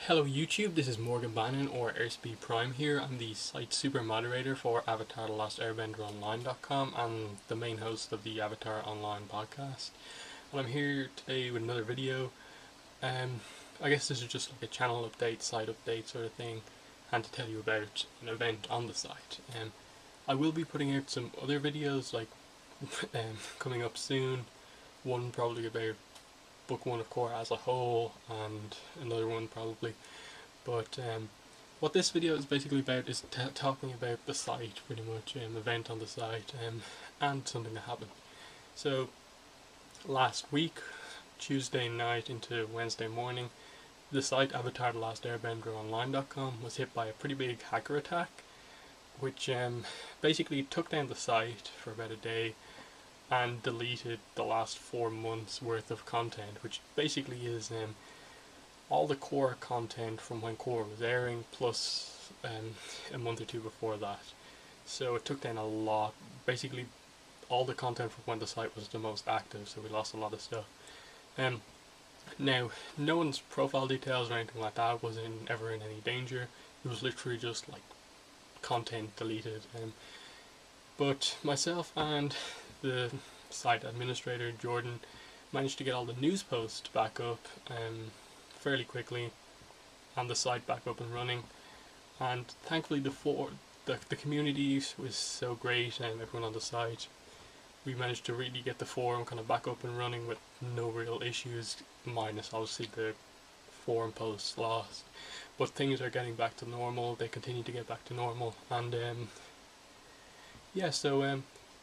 Hello YouTube, this is Morgan Bannon or Airspeed Prime here. I'm the site super moderator for Avatar The Last Airbender Online.com and the main host of the Avatar Online podcast. And I'm here today with another video. I guess this is just like a channel update, site update sort of thing, and to tell you about an event on the site. I will be putting out some other videos like coming up soon. One probably about book one of Korra as a whole, and another one probably. But what this video is basically about is talking about the site, pretty much, event on the site, and something that happened. So last week, Tuesday night into Wednesday morning, the site Avatar The Last Airbender Online.com was hit by a pretty big hacker attack, which basically took down the site for about a day and deleted the last 4 months worth of content, which basically is all the Korra content from when Korra was airing, plus a month or two before that. So it took down a lot, basically all the content from when the site was the most active, so we lost a lot of stuff. Now, no one's profile details or anything like that was ever in any danger. It was literally just like content deleted. But myself and the site administrator, Jordan, managed to get all the news posts back up fairly quickly and the site back up and running. And thankfully the community was so great and everyone on the site. We managed to really get the forum kind of back up and running with no real issues, minus obviously the forum posts lost. But things are getting back to normal, they continue to get back to normal, and yeah, so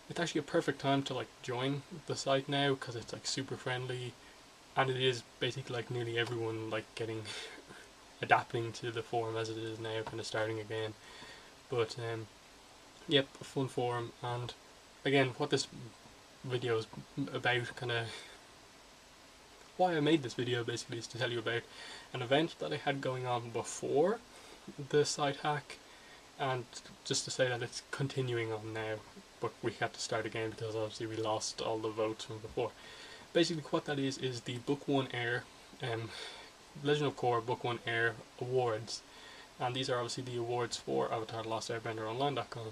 it's actually a perfect time to like join the site now, because it's like super friendly, and it is basically like nearly everyone like getting adapting to the forum as it is now, kind of starting again. But yep, a fun forum. And again, what this video is about, kind of why I made this video basically, is to tell you about an event that I had going on before the site hack, and just to say that it's continuing on now, but we had to start again because obviously we lost all the votes from before. Basically what that is the Book 1 Air, Legend of Korra Book 1 Air Awards, and these are obviously the awards for Avatar The Last Airbender Online.com,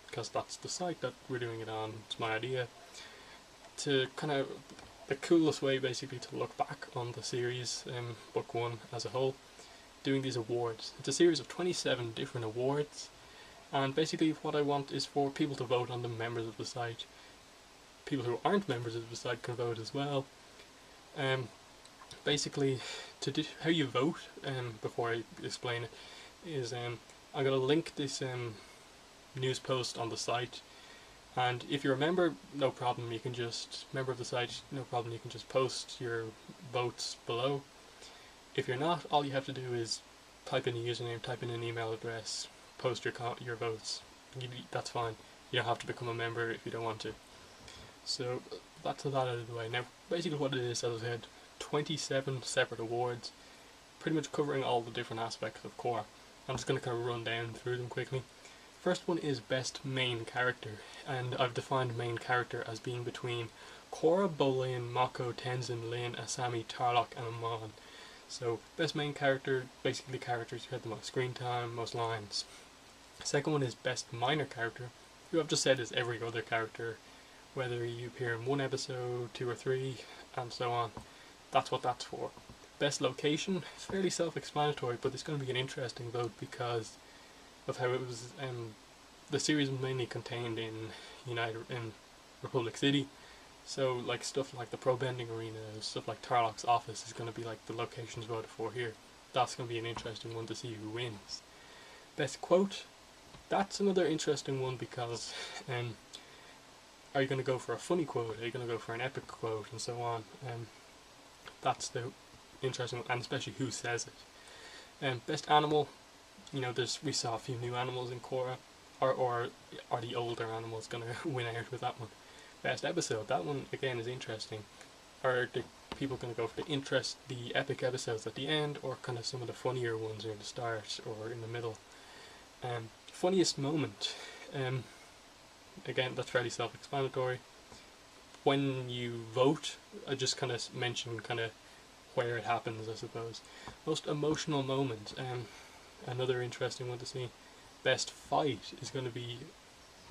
because that's the site that we're doing it on. It's my idea to kind of, the coolest way basically to look back on the series, Book 1 as a whole, doing these awards. It's a series of 27 different awards, and basically what I want is for people to vote on them, members of the site. People who aren't members of the site can vote as well. Basically, how you vote, before I explain it, is I'm going to link this news post on the site, and if you're a member, no problem, you can just, member of the site, no problem, you can just post your votes below. If you're not, all you have to do is type in a username, type in an email address, post your votes. That's fine. You don't have to become a member if you don't want to. So that's that out of the way. Now, basically what it is, as I said, 27 separate awards, pretty much covering all the different aspects of Korra. I'm just going to kind of run down through them quickly. First one is Best Main Character, and I've defined main character as being between Korra, Bolin, Mako, Tenzin, Lin, Asami, Tarlok, and Amon. So, best main character, basically characters who had the most screen time, most lines. Second one is Best Minor Character, who I've just said is every other character, whether you appear in one episode, 2 or 3, and so on. That's what that's for. Best Location, fairly self-explanatory, but it's going to be an interesting vote because of how it was, the series was mainly contained in Republic City. So like stuff like the Pro Bending Arena, stuff like Tarlok's office is going to be like the locations voted for here. That's going to be an interesting one to see who wins. Best Quote, that's another interesting one because are you going to go for a funny quote, are you going to go for an epic quote, and so on. That's the interesting one, and especially who says it. Best Animal, we saw a few new animals in Korra, or are the older animals going to win out with that one? Best Episode, that one again is interesting. Are the people going to go for the epic episodes at the end, or kind of some of the funnier ones near the start or in the middle? Funniest Moment, again, that's fairly self-explanatory. When you vote, I just kind of mention kind of where it happens, I suppose. Most emotional moment, another interesting one to see. Best fight is going to be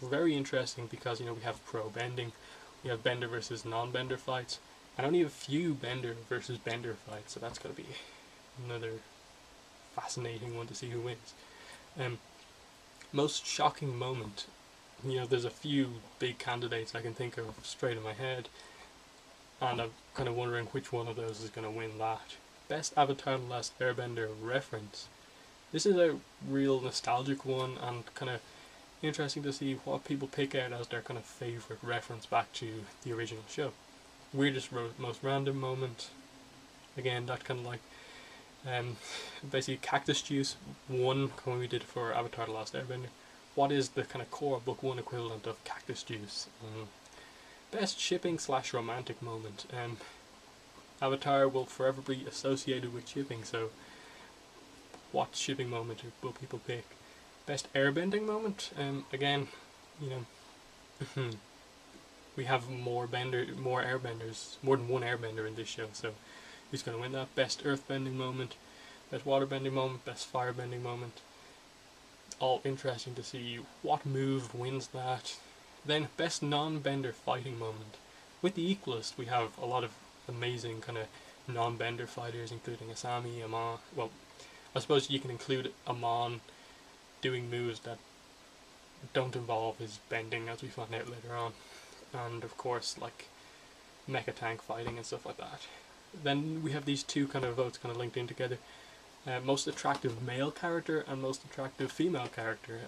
very interesting because, you know, we have pro bending, we have bender versus non-bender fights, and only a few bender versus bender fights, so that's going to be another fascinating one to see who wins. Most shocking moment, you know, there's a few big candidates I can think of straight in my head, and I'm kind of wondering which one of those is going to win that. Best Avatar: The Last Airbender reference. This is a real nostalgic one, and kind of interesting to see what people pick out as their kind of favourite reference back to the original show. Weirdest, most random moment. Again, that kind of like basically Cactus Juice 1 when we did it for Avatar: The Last Airbender. What is the kind of core book 1 equivalent of Cactus Juice? Best shipping / romantic moment. Avatar will forever be associated with shipping, so what shipping moment will people pick? Best airbending moment. Again, you know, we have more airbenders, more than one airbender in this show, so who's going to win that? Best earthbending moment, best waterbending moment, best firebending moment. All interesting to see what move wins that. Then best non-bender fighting moment. With the Equalist, we have a lot of amazing kind of non-bender fighters, including Asami, Amon. Well, I suppose you can include Amon doing moves that don't involve his bending, as we find out later on, and of course like mecha tank fighting and stuff like that. Then we have these two kind of votes kind of linked in together. Most attractive male character and most attractive female character.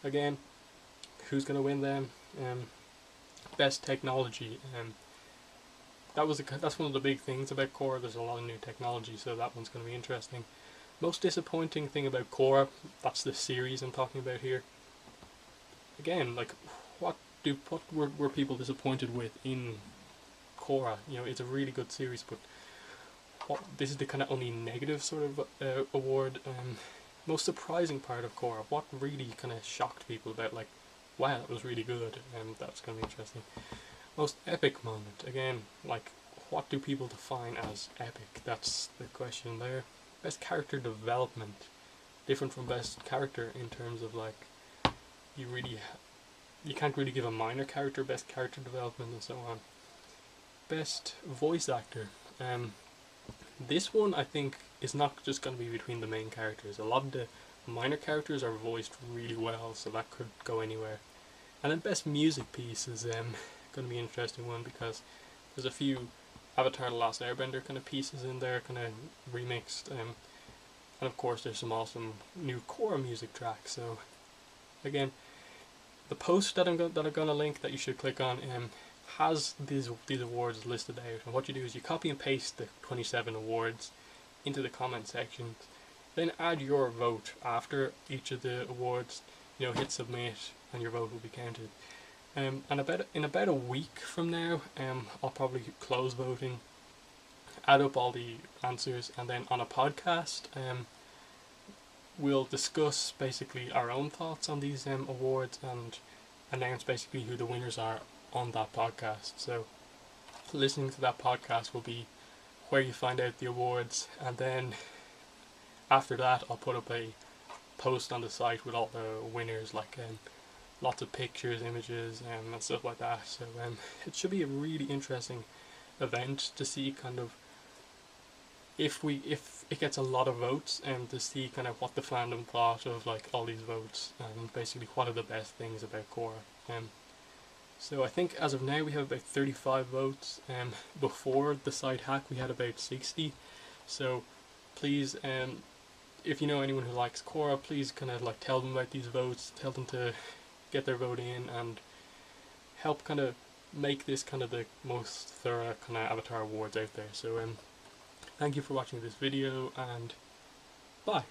Again, who's going to win them? Best technology. That's one of the big things about Korra. There's a lot of new technology, so that one's going to be interesting. Most disappointing thing about Korra, that's the series I'm talking about here. Again, like what were people disappointed with in Korra? You know, it's a really good series, but this is the kind of only negative sort of award. Most surprising part of Korra, what really kind of shocked people about, like, wow, it was really good, and that's going to be interesting. Most epic moment, again, like, what do people define as epic? That's the question there. Best character development, different from best character in terms of, like, you can't really give a minor character best character development and so on. Best voice actor. This one I think is not just going to be between the main characters. A lot of the minor characters are voiced really well, so that could go anywhere. And then best music piece is going to be an interesting one because there's a few Avatar: The Last Airbender kind of pieces in there, kind of remixed, and of course there's some awesome new Korra music tracks. So again, the post that I'm going to link that you should click on has these awards listed out, and what you do is you copy and paste the 27 awards into the comment section, then add your vote after each of the awards, you know, hit submit and your vote will be counted. And in about a week from now, I'll probably close voting, add up all the answers, and then on a podcast we'll discuss basically our own thoughts on these awards and announce basically who the winners are on that podcast. So listening to that podcast will be where you find out the awards, and then after that I'll put up a post on the site with all the winners, like lots of pictures, images, and stuff like that. So it should be a really interesting event to see kind of if it gets a lot of votes, and to see kind of what the fandom thought of like all these votes, and basically what are the best things about Korra. So I think as of now we have about 35 votes. Before the site hack we had about 60. So please, if you know anyone who likes Korra, please kind of like tell them about these votes, tell them to get their vote in, and help kind of make this kind of the most thorough kind of Avatar awards out there. So thank you for watching this video, and bye.